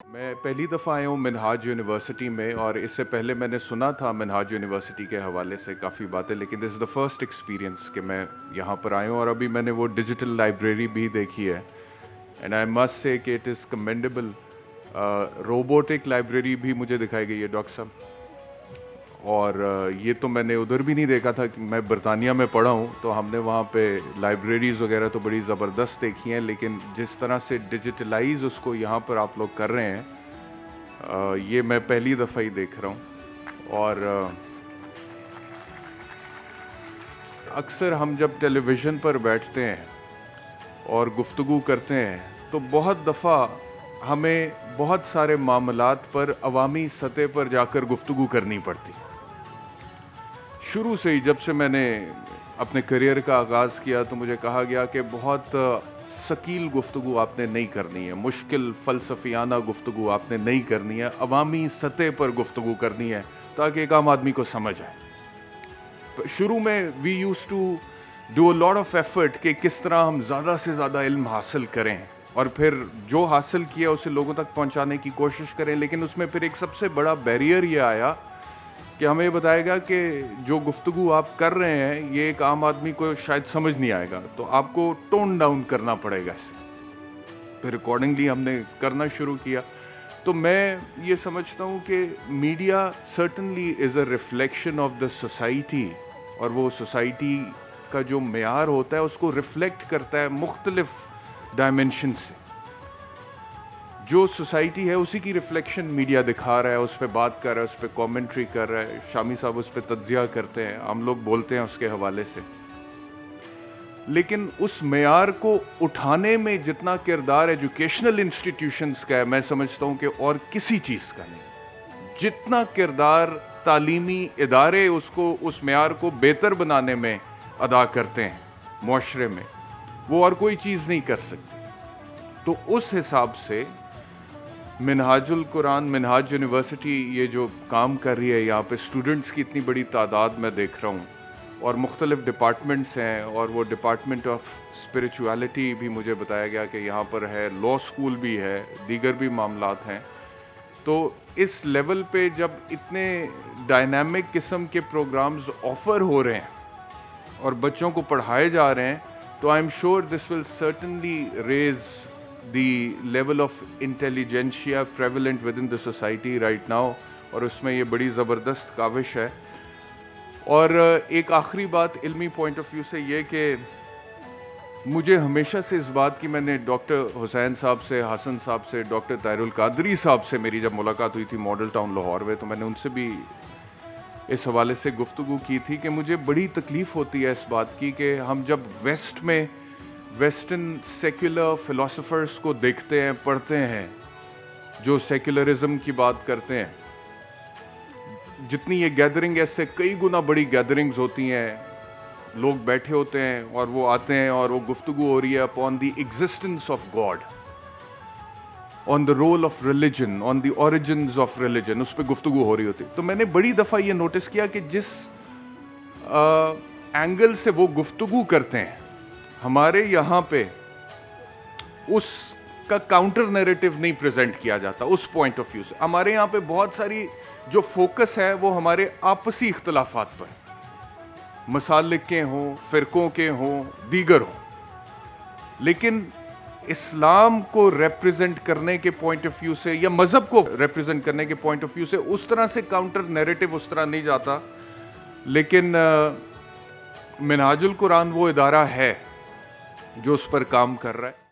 میں پہلی دفعہ آیا ہوں منہاج یونیورسٹی میں، اور اس سے پہلے میں نے سنا تھا منہاج یونیورسٹی کے حوالے سے کافی باتیں، لیکن دس از دا فرسٹ ایکسپیرینس کہ میں یہاں پر آیا ہوں. اور ابھی میں نے وہ ڈیجیٹل لائبریری بھی دیکھی ہے، اینڈ آئی مسٹ سے کہ it is commendable. Robotic library بھی مجھے دکھائی گئی ہے ڈاکٹر صاحب، اور یہ تو میں نے ادھر بھی نہیں دیکھا تھا. کہ میں برطانیہ میں پڑھا ہوں تو ہم نے وہاں پہ لائبریریز وغیرہ تو بڑی زبردست دیکھی ہیں، لیکن جس طرح سے ڈیجیٹلائز اس کو یہاں پر آپ لوگ کر رہے ہیں، یہ میں پہلی دفعہ ہی دیکھ رہا ہوں. اور اکثر ہم جب ٹیلی ویژن پر بیٹھتے ہیں اور گفتگو کرتے ہیں تو بہت دفعہ ہمیں بہت سارے معاملات پر عوامی سطح پر جا کر گفتگو کرنی پڑتی. شروع سے ہی جب سے میں نے اپنے کریئر کا آغاز کیا تو مجھے کہا گیا کہ بہت ثقیل گفتگو آپ نے نہیں کرنی ہے، مشکل فلسفیانہ گفتگو آپ نے نہیں کرنی ہے، عوامی سطح پر گفتگو کرنی ہے تاکہ ایک عام آدمی کو سمجھ آئے. شروع میں we use to do a lot of effort کہ کس طرح ہم زیادہ سے زیادہ علم حاصل کریں اور پھر جو حاصل کیا اسے لوگوں تک پہنچانے کی کوشش کریں. لیکن اس میں پھر ایک سب سے بڑا بیریئر یہ آیا کہ ہمیں یہ بتایا گیا کہ جو گفتگو آپ کر رہے ہیں یہ ایک عام آدمی کو شاید سمجھ نہیں آئے گا، تو آپ کو ٹون ڈاؤن کرنا پڑے گا اسے. پھر اکارڈنگلی ہم نے کرنا شروع کیا. تو میں یہ سمجھتا ہوں کہ media certainly is a reflection of the society, اور وہ سوسائٹی کا جو معیار ہوتا ہے اس کو ریفلیکٹ کرتا ہے مختلف ڈائمنشن سے. جو سوسائٹی ہے اسی کی ریفلیکشن میڈیا دکھا رہا ہے، اس پہ بات کر رہا ہے، اس پہ کامنٹری کر رہا ہے. شامی صاحب اس پہ تجزیہ کرتے ہیں، ہم لوگ بولتے ہیں اس کے حوالے سے. لیکن اس معیار کو اٹھانے میں جتنا کردار ایجوکیشنل انسٹیٹیوشنز کا ہے، میں سمجھتا ہوں کہ اور کسی چیز کا نہیں. جتنا کردار تعلیمی ادارے اس معیار کو بہتر بنانے میں ادا کرتے ہیں معاشرے میں، وہ اور کوئی چیز نہیں کر سکتی. تو اس حساب سے منہاج القرآن، منہاج یونیورسٹی یہ جو کام کر رہی ہے، یہاں پہ اسٹوڈنٹس کی اتنی بڑی تعداد میں دیکھ رہا ہوں، اور مختلف ڈپارٹمنٹس ہیں، اور وہ ڈپارٹمنٹ آف اسپریچویلٹی بھی مجھے بتایا گیا کہ یہاں پر ہے، لا اسکول بھی ہے، دیگر بھی معاملات ہیں. تو اس لیول پہ جب اتنے ڈائنامک قسم کے پروگرامز آفر ہو رہے ہیں اور بچوں کو پڑھائے جا رہے ہیں، تو I am sure this will certainly raise the level of intelligentsia prevalent within the society right now, اور اس میں یہ بڑی زبردست کاوش ہے. اور ایک آخری بات علمی پوائنٹ آف ویو سے یہ کہ مجھے ہمیشہ سے اس بات کی، میں نے ڈاکٹر حسین صاحب سے، حسن صاحب سے، ڈاکٹر طاہر القادری صاحب سے میری جب ملاقات ہوئی تھی ماڈل ٹاؤن لاہور میں، تو میں نے ان سے بھی اس حوالے سے گفتگو کی تھی کہ مجھے بڑی تکلیف ہوتی ہے اس بات کی کہ ہم جب ویسٹ میں ویسٹرن سیکولر فلاسفرز کو دیکھتے ہیں، پڑھتے ہیں، جو سیکولرزم کی بات کرتے ہیں، جتنی یہ گیدرنگ ہے اس سے کئی گنا بڑی گیدرنگز ہوتی ہیں، لوگ بیٹھے ہوتے ہیں اور وہ آتے ہیں اور وہ گفتگو ہو رہی ہے upon the existence of God, on the role of religion, on the origins of religion, اس پہ گفتگو ہو رہی ہوتی. تو میں نے بڑی دفعہ یہ نوٹس کیا کہ جس اینگل سے وہ گفتگو کرتے ہیں، ہمارے یہاں پہ اس کا کاؤنٹر نیریٹو نہیں پریزنٹ کیا جاتا اس پوائنٹ آف ویو سے. ہمارے یہاں پہ بہت ساری جو فوکس ہے وہ ہمارے آپسی اختلافات پر، مسالک کے ہوں، فرقوں کے ہوں، دیگر ہوں. لیکن اسلام کو ریپرزینٹ کرنے کے پوائنٹ آف ویو سے یا مذہب کو ریپرزینٹ کرنے کے پوائنٹ آف ویو سے اس طرح سے کاؤنٹر نیریٹو اس طرح نہیں جاتا. لیکن منہاج القرآن وہ ادارہ ہے جو اس پر کام کر رہا ہے.